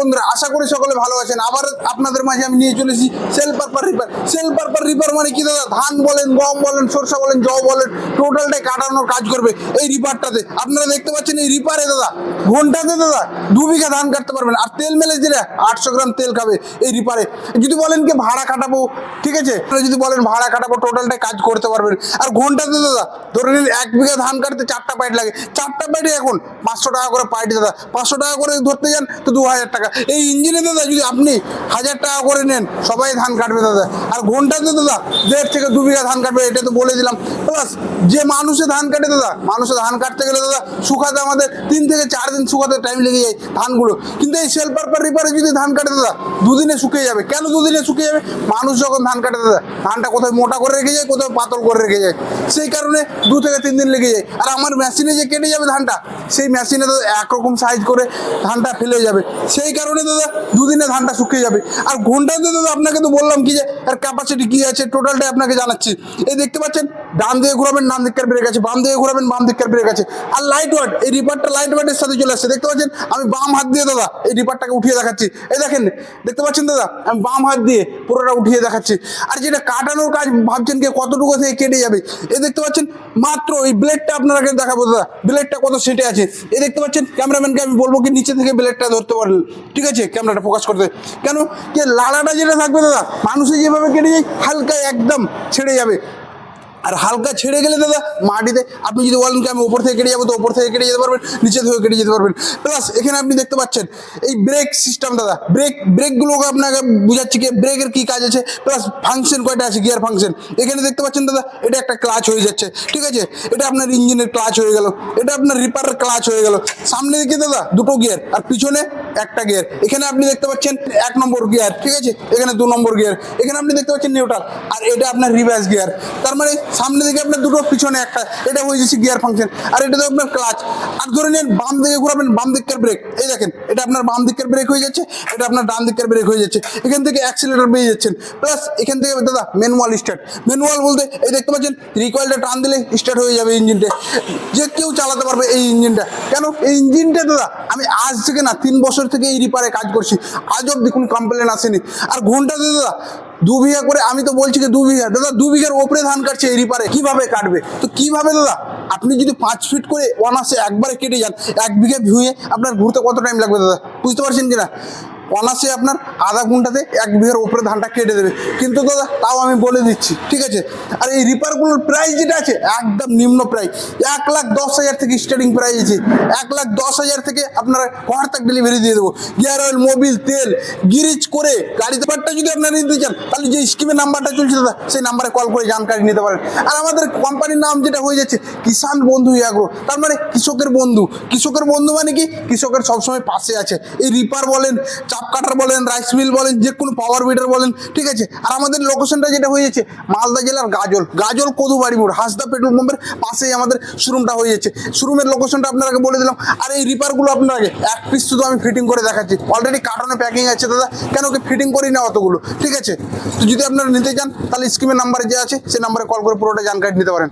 বন্ধুরা, আশা করি সকলে ভালো আছেন। আবার আপনাদের মাঝে আমি নিয়ে চলেছি সেল পারপার রিপার। সেল পারপার রিপার মানে কি দাদা? ধান বলেন, গম বলেন, সরষা বলেন, জব বলেন, টোটালটাই কাটানোর কাজ করবে এই রিপারটাতে। আপনারা দেখতে পাচ্ছেন এই রিপারে দাদা ঘন্টাতে দাদা 2 বিঘা ধান কাটতে পারবেন। আর তেল মেলে দিলে 800 গ্রাম তেল খাবে এই রিপারে। যদি বলেন কি ভাড়া কাটাবো, ঠিক আছে, যদি বলেন ভাড়া কাটাবো, টোটালটাই কাজ করতে পারবেন। আর ঘন্টাতে দাদা ধরে নিন 1 বিঘা ধান কাটতে 4টা পাইট লাগে। 4টা পাইটে এখন 500 টাকা করে পাইট দাদা। 500 টাকা করে ধরতে যান তো 2000 টাকা। এই ইঞ্জিনে দাদা যদি আপনি 1000 টাকা করে নেন, সবাই ধান কাটবে দাদা। আর ঘন্টাতে দাদা 1.5 থেকে 2 বিঘা ধান কাটবে, এটা তো বলে দিলাম। প্লাস যে মানুষে ধান কাটে দাদা, মানুষে ধান কাটতে গেলে দাদা শুকাতে আমাদের 3 থেকে 4 দিন শুকাতে টাইম লেগে যায় ধানগুলো। কিন্তু এই সেল পারপার রিপারে যদি ধান কাটে দাদা 2 দিনে শুকিয়ে যাবে। কেন 2 দিনে শুকিয়ে যাবে? মানুষ যখন ধান কাটে দাদা, ধানটা কোথায় মোটা করে রেখে যায়, কোথাও পাতল করে রেখে যায়, সেই কারণে 2 থেকে 3 দিন লেগে যায়। আর আমার মেশিনে যে কেটে যাবে ধানটা, সেই মেশিনে দাদা একরকম সাইজ করে ধানটা ফেলে যাবে, সেই কারণে দাদা 2 দিনে ধানটা শুকিয়ে যাবে। আর ঘন্টাতে দাদা আপনাকে তো বললাম কি যে এর ক্যাপাসিটি কি আছে, টোটালটাই আপনাকে জানাচ্ছি। এই দেখতে পাচ্ছেন, ডান দিকে ঘোরাবেন ডান দিকের ব্রেক আছে, বাম দিকে ঘোরাবেন বাম দিকের ব্রেক আছে। আর লাইট ওয়েট, এই রিপারটা লাইট ওয়েটের সাথে চলে আসছে। দেখতে পাচ্ছেন আমি বাম হাত দিয়ে দাদা এই রিপারটাকে উঠিয়ে দেখাচ্ছি। এই দেখেন, দেখতে পাচ্ছেন দাদা আমি বাম হাত দিয়ে পুরোটা উঠিয়ে দেখাচ্ছি। আর যেটা কাটানোর কাজ ভাবছেন কি কতটুকু থেকে কেটে যাবে, এই দেখতে পাচ্ছেন মাত্র এই ব্লেডটা আপনাকে দেখাবো দাদা, ব্লেডটা কত সেটে আছে। এই দেখতে পাচ্ছেন, ক্যামেরাম্যানকে আমি বলবো কি নিচে থেকে ব্লেডটা ধরতে পারেন, ঠিক আছে, ক্যামেরাটা ফোকাস করতে। কেন যে লালাটা যেটা থাকবে দাদা, মানুষে যেভাবে কেটে যায় হালকা একদম ছেড়ে যাবে। আর হালকা ছেড়ে গেলে দাদা মাটিতে আপনি যদি বলেন কি আমি ওপর থেকে কেটে যাবো, তো ওপর থেকে কেটে যেতে পারবেন, নিচে থেকে কেটে যেতে পারবেন। প্লাস এখানে আপনি দেখতে পাচ্ছেন এই ব্রেক সিস্টেম দাদা, ব্রেকগুলোকে আপনাকে বুঝাচ্ছি কি ব্রেকের কী কাজ আছে, প্লাস ফাংশন কয়টা আছে, গিয়ার ফাংশন। এখানে দেখতে পাচ্ছেন দাদা এটা একটা ক্লাচ হয়ে যাচ্ছে, ঠিক আছে, এটা আপনার ইঞ্জিনের ক্লাচ হয়ে গেল, এটা আপনার রিপারের ক্লাচ হয়ে গেল। সামনে দিকে দাদা 2টো গিয়ার আর পিছনে একটা গিয়ার। এখানে আপনি দেখতে পাচ্ছেন 1 নম্বর গিয়ার, ঠিক আছে, এখানে 2 নম্বর গিয়ার, এখানে আপনি দেখতে পাচ্ছেন নিউট্রাল, আর এটা আপনার রিভার্স গিয়ার। তার মানে সামনে দিকে আপনার 2টো, পিছনে একটা, এটা হয়ে যাচ্ছে গিয়ার ফাংশন। আর এটা তো আপনার ক্লাচ। আর ধরে নেন বাম দিকে ঘোরাবেন বাম দিকের ব্রেক, এই দেখেন এটা আপনার বাম দিকের ব্রেক হয়ে যাচ্ছে, এটা আপনার ডান দিকের ব্রেক হয়ে যাচ্ছে। এখান থেকে অ্যাক্সিলারেটর পেয়ে যাচ্ছেন। প্লাস এখান থেকে দাদা ম্যানুয়াল স্টার্ট। ম্যানুয়াল বলতে এই দেখতে পাচ্ছেন রিকয়েলটা টান দিলে স্টার্ট হয়ে যাবে ইঞ্জিনটা, যে কেউ চালাতে পারবে এই ইঞ্জিনটা। কেন এই ইঞ্জিনটা দাদা আমি আজ থেকে না 3 বছর থেকে এই রিপারে কাজ করছি, আজ অব্দি কোনো কমপ্লেন আসেনি। আর ঘন্টাতে দাদা 2 বিঘা করে, আমি তো বলছি যে 2 বিঘা দাদা, 2 বিঘার ওপরে ধান কাটছে এই রিপারে। কিভাবে কাটবে? তো কিভাবে দাদা, আপনি যদি 5 ফিট করে অনাসে একবারে কেটে যান, 1 বিঘা ভুঁয়ে আপনার ঘুরতে কত টাইম লাগবে দাদা, বুঝতে পারছেন কিনা? অনাসে আপনার আধা ঘন্টাতে 1 বিঘার উপরে ধানটা কেটে দেবে। কিন্তু দাদা তাও আমি বলে দিচ্ছি, ঠিক আছে। আর এই রিপারগুলোর প্রাইস যেটা আছে একদম নিম্ন প্রাইস, 1,10,000 থেকে স্টার্টিং প্রাইস আছে। 1,10,000 থেকে আপনারা ঘর তক ডেলিভারি দিয়ে দেবো। গিয়ার অয়েল, মোবিল, তেল, গিরিজ করে গাড়িতে পারটা যদি আপনারা নিতে চান, তাহলে যে স্কিমের নাম্বারটা চলছে দাদা, সেই নাম্বারে কল করে জানকারি নিতে পারেন। আর আমাদের কোম্পানির নাম যেটা হয়ে যাচ্ছে কিষান বন্ধু এগ্রো, তার মানে কৃষকের বন্ধু। কৃষকের বন্ধু মানে কি, কৃষকের সবসময় পাশে আছে। এই রিপার বলেন, চাপ কাটার বলেন, রাইস মিল বলেন, যে কোনো পাওয়ার বিটার বলেন, ঠিক আছে। আর আমাদের লোকেশনটা যেটা হয়ে যাচ্ছে মালদা জেলার গাজল কদুবাড়ি মোড়, হাসদা পেট্রোল পাম্পের পাশেই আমাদের শোরুমটা হয়ে যাচ্ছে। শোরুমের লোকেশনটা আপনাকে বলে দিলাম। আর এই রিপারগুলো আপনাকে 1 পিস শুধু আমি ফিটিং করে দেখাচ্ছি, অলরেডি কার্টনে প্যাকিং আছে দাদা, কেন কি ফিটিং করি না অতগুলো, ঠিক আছে। তো যদি আপনারা নিতে চান তাহলে স্কিমের নাম্বারে যে আছে সেই নাম্বারে কল করে পুরোটা জানকারি নিতে পারেন।